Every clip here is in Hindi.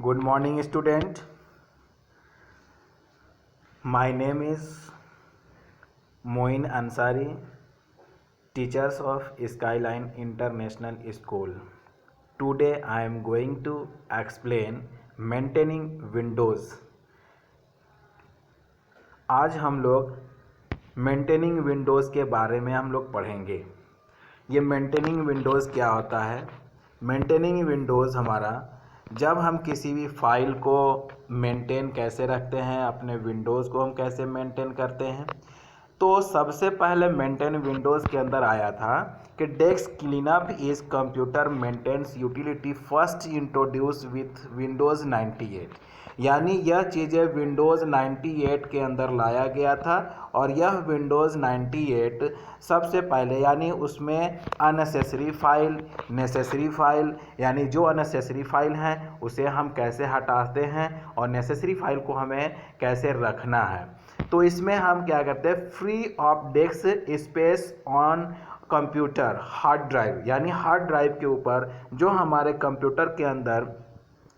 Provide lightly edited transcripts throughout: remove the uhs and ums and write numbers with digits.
Good morning, student. My name is Moin Ansari, teachers of Skyline International School. Today I am going to explain maintaining Windows. आज हम लोग मेंटेनिंग विंडोज़ के बारे में हम लोग पढ़ेंगे। ये मेंटेनिंग विंडोज़ क्या होता है? मेंटेनिंग विंडोज़ हमारा जब हम किसी भी फाइल को मेंटेन कैसे रखते हैं, अपने विंडोज़ को हम कैसे मेंटेन करते हैं, तो सबसे पहले मेंटेन विंडोज़ के अंदर आया था कि desk cleanup is computer maintenance utility first introduce with Windows 98। यानी यह चीज़ें विंडोज़ 98 के अंदर लाया गया था और यह विंडोज़ 98 सबसे पहले यानी उसमें अननेसेसरी फाइल, नेसेसरी फाइल, यानी जो अननेसेसरी फाइल हैं उसे हम कैसे हटाते हैं और नेसेसरी फाइल को हमें कैसे रखना है। तो इसमें हम क्या करते हैं, free of desk space on computer hard drive, यानी हार्ड ड्राइव के ऊपर जो हमारे कंप्यूटर के अंदर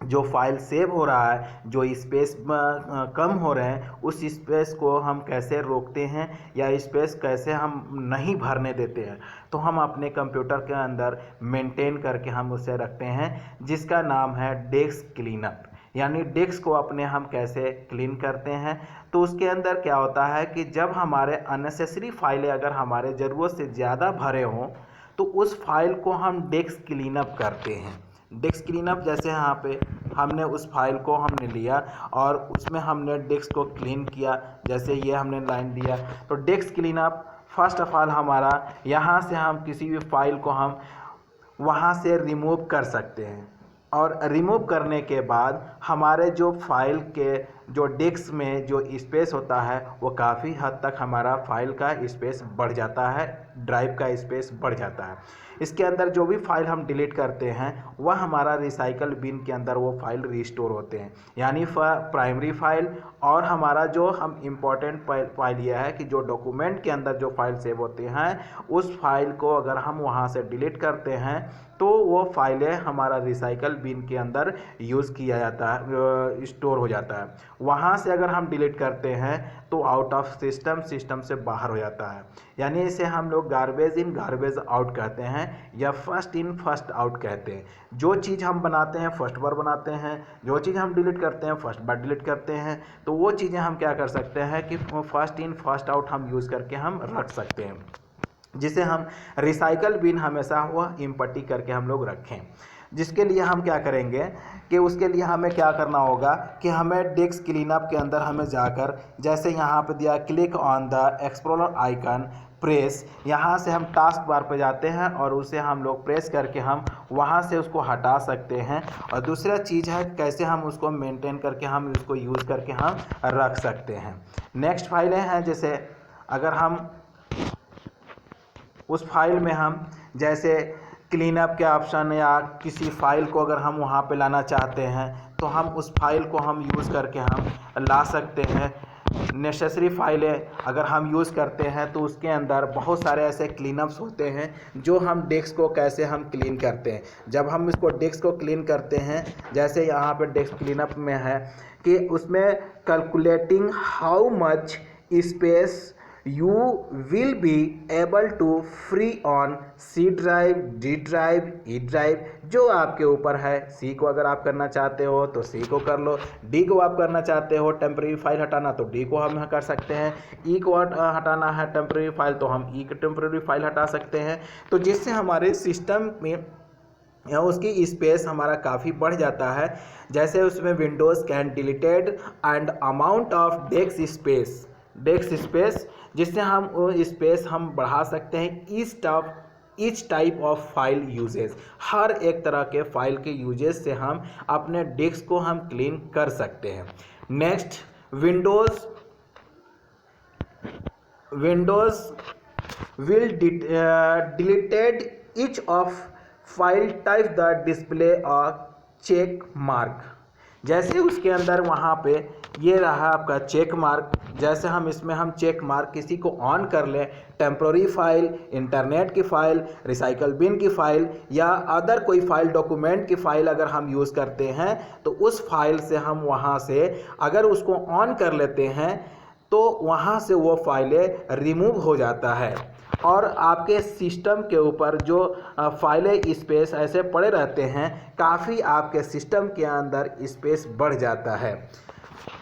जो फाइल सेव हो रहा है, जो स्पेस कम हो रहे हैं, उस स्पेस को हम कैसे रोकते हैं या स्पेस कैसे हम नहीं भरने देते हैं, तो हम अपने कंप्यूटर के अंदर मेंटेन करके हम उसे रखते हैं, जिसका नाम है डेस्क क्लीनअप। यानी डेस्क को अपने हम कैसे क्लीन करते हैं। तो उसके अंदर क्या होता है कि जब हमारे अननेसेसरी फाइलें अगर हमारे ज़रूरत से ज़्यादा भरे हों तो उस फाइल को हम डेस्क क्लीनअप करते हैं। डेस्क क्लीनअप जैसे यहाँ पे हमने उस फाइल को हमने लिया और उसमें हमने डेस्क को क्लीन किया, जैसे ये हमने लाइन दिया, तो desk cleanup first of all हमारा यहाँ से हम किसी भी फाइल को हम वहाँ से रिमूव कर सकते हैं और रिमूव करने के बाद हमारे जो फाइल के जो डेस्क में जो स्पेस होता है वो काफ़ी हद तक हमारा फाइल का स्पेस बढ़ जाता है, ड्राइव का स्पेस बढ़ जाता है। इसके अंदर जो भी फाइल हम डिलीट करते हैं वह हमारा रिसाइकल बिन के अंदर वो फाइल रिस्टोर होते हैं। यानी प्राइमरी फाइल और हमारा जो हम इम्पोर्टेंट फाइल यह है कि जो डॉक्यूमेंट के अंदर जो फाइल सेव होते हैं उस फाइल को अगर हम वहाँ से डिलीट करते हैं तो वो फाइलें हमारा रिसाइकल बिन के अंदर यूज़ किया जाता है, स्टोर हो जाता है। वहाँ से अगर हम डिलीट करते हैं तो आउट ऑफ सिस्टम से बाहर हो जाता है। यानी इसे हम लोग गार्बेज इन गार्बेज आउट कहते हैं या फर्स्ट इन फर्स्ट आउट कहते हैं। जो चीज़ हम बनाते हैं फर्स्ट बार बनाते हैं, जो चीज़ हम डिलीट करते हैं फर्स्ट बार डिलीट करते हैं, तो वो चीज़ें हम क्या कर सकते हैं कि फर्स्ट इन फर्स्ट आउट हम यूज़ करके हम रख सकते हैं, जिसे हम रिसाइकल बिन हमेशा वह इम्पटी करके हम लोग रखें। जिसके लिए हम क्या करेंगे कि उसके लिए हमें क्या करना होगा कि हमें डेस्क क्लीनअप के अंदर हमें जाकर, जैसे यहाँ पे दिया click on the explorer icon press, यहाँ से हम टास्क बार पे जाते हैं और उसे हम लोग प्रेस करके हम वहाँ से उसको हटा सकते हैं। और दूसरा चीज़ है कैसे हम उसको मेंटेन करके हम उसको यूज़ करके हम रख सकते हैं। नेक्स्ट फाइलें हैं, जैसे अगर हम उस फाइल में हम जैसे क्लीनअप के ऑप्शन या किसी फाइल को अगर हम वहाँ पे लाना चाहते हैं तो हम उस फाइल को हम यूज़ करके हम ला सकते हैं। नेसेसरी फाइलें अगर हम यूज़ करते हैं तो उसके अंदर बहुत सारे ऐसे क्लीनअप्स होते हैं जो हम डेस्क को कैसे हम क्लीन करते हैं। जब हम इसको डेस्क को क्लीन करते हैं, जैसे यहाँ पे डेस्क क्लीनअप में है कि उसमें calculating how much space you will be able to free on C drive, D drive, E drive, जो आपके ऊपर है। C को अगर आप करना चाहते हो तो C को कर लो, D को आप करना चाहते हो टेम्प्रेरी फाइल हटाना तो D को हम कर सकते हैं, E को हटाना है टेम्प्रेरी फाइल तो हम E की टेम्प्रेरी फाइल हटा सकते हैं। तो जिससे हमारे सिस्टम में या उसकी स्पेस हमारा काफ़ी बढ़ जाता है। जैसे उसमें Windows can deleted and amount of desk space, जिससे हम स्पेस हम बढ़ा सकते हैं। Each type of file uses, हर एक तरह के फाइल के यूजेस से हम अपने डेस्क को हम क्लीन कर सकते हैं। Next, Windows will deleted each of file type that display a check mark, जैसे उसके अंदर वहाँ पे ये रहा आपका चेक मार्क, जैसे हम इसमें हम चेक मार्क किसी को ऑन कर लें, टेम्प्रोरी फाइल, इंटरनेट की फ़ाइल, रिसाइकल बिन की फ़ाइल या अदर कोई फ़ाइल, डॉक्यूमेंट की फ़ाइल अगर हम यूज़ करते हैं तो उस फाइल से हम वहाँ से अगर उसको ऑन कर लेते हैं तो वहाँ से वो फाइलें रिमूव हो जाता है और आपके सिस्टम के ऊपर जो फाइलें स्पेस ऐसे पड़े रहते हैं, काफ़ी आपके सिस्टम के अंदर स्पेस बढ़ जाता है।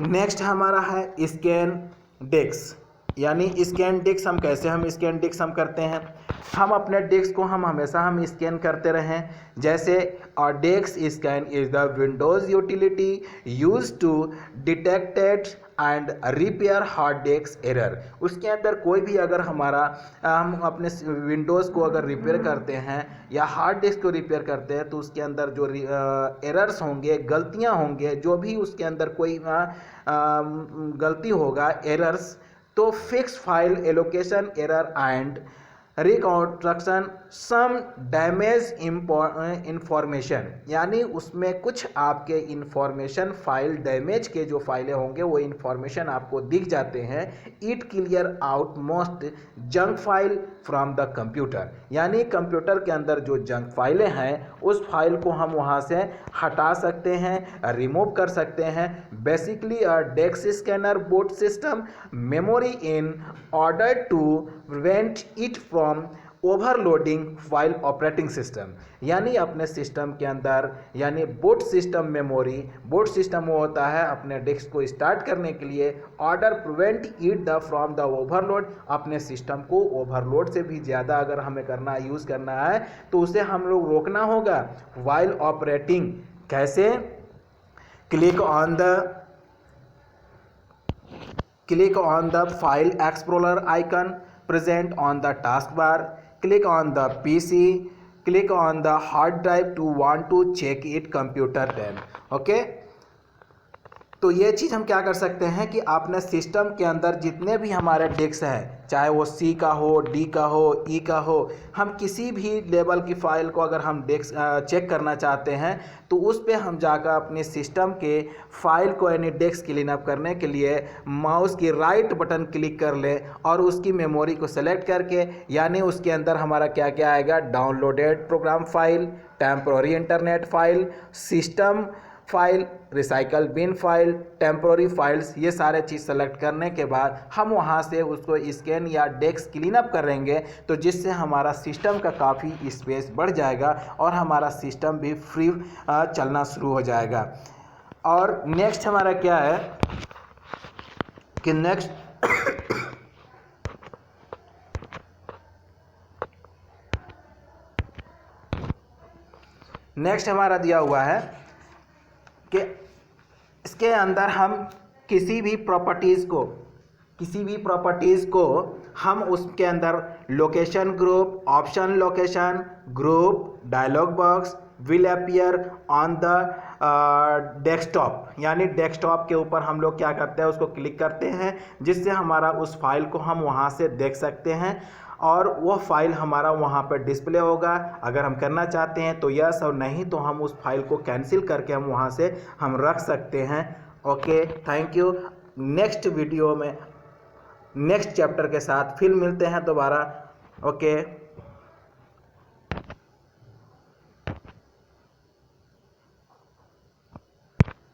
नेक्स्ट हमारा है स्कैन डिस्क, यानी स्कैन डिस्क हम कैसे हम स्कैन डिस्क हम करते हैं, हम अपने डिस्क को हम हमेशा हम स्कैन करते रहें। जैसे disk scan is the Windows utility use to detected and repair hard disk error. उसके अंदर कोई भी अगर हमारा हम अपने विंडोज़ को अगर रिपेयर करते हैं या हार्ड डिस्क को रिपेयर करते हैं तो उसके अंदर जो एरर्स होंगे, गलतियां होंगे, जो भी उसके अंदर कोई गलती होगा, एरर्स, तो fix file allocation error and reconstruction some damage information, यानी उसमें कुछ आपके इंफॉर्मेशन फाइल डैमेज के जो फाइलें होंगे वो इंफॉर्मेशन आपको दिख जाते हैं। It clear out most junk file from the computer, यानी कंप्यूटर के अंदर जो जंक फाइलें हैं उस फाइल को हम वहाँ से हटा सकते हैं, रिमूव कर सकते हैं। Basically a disk scanner boot system memory in order to prevent it from overloading file operating system, यानी अपने सिस्टम के अंदर, यानी boot system memory, boot system वो होता है अपने डिस्क को स्टार्ट करने के लिए, order prevent it the from the overload, अपने सिस्टम को ओवरलोड से भी ज़्यादा अगर हमें करना यूज़ करना है तो उसे हम लोग रोकना होगा। वाइल ऑपरेटिंग कैसे, click on the file explorer icon present on the taskbar, click on the PC, click on the hard drive to want to check it computer tab। Okay, तो ये चीज़ हम क्या कर सकते हैं कि अपने सिस्टम के अंदर जितने भी हमारे डिस्क हैं, चाहे वो C का हो, D का हो, E का हो, हम किसी भी लेवल की फ़ाइल को अगर हम डिस्क चेक करना चाहते हैं तो उस पर हम जाकर अपने सिस्टम के फाइल को यानी डिस्क क्लीन अप करने के लिए माउस की राइट बटन क्लिक कर लें और उसकी मेमोरी को सेलेक्ट करके, यानी उसके अंदर हमारा क्या क्या आएगा, downloaded program file, temporary internet file, system file, recycle bin file, temporary files, ये सारे चीज़ सेलेक्ट करने के बाद हम वहाँ से उसको स्कैन या डिस्क क्लीन अप करेंगे तो जिससे हमारा सिस्टम का काफ़ी स्पेस बढ़ जाएगा और हमारा सिस्टम भी फ्री चलना शुरू हो जाएगा। और नेक्स्ट हमारा क्या है कि नेक्स्ट हमारा दिया हुआ है कि इसके अंदर हम किसी भी प्रॉपर्टीज़ को हम उसके अंदर location group, option location group, dialog box will appear on the desktop, यानी डेस्कटॉप के ऊपर हम लोग क्या करते हैं, उसको क्लिक करते हैं जिससे हमारा उस फाइल को हम वहाँ से देख सकते हैं और वो फाइल हमारा वहाँ पर डिस्प्ले होगा। अगर हम करना चाहते हैं तो यस, और नहीं तो हम उस फाइल को कैंसिल करके हम वहाँ से हम रख सकते हैं। Okay, thank you. Next video में नेक्स्ट चैप्टर के साथ फिर मिलते हैं दोबारा। ओके।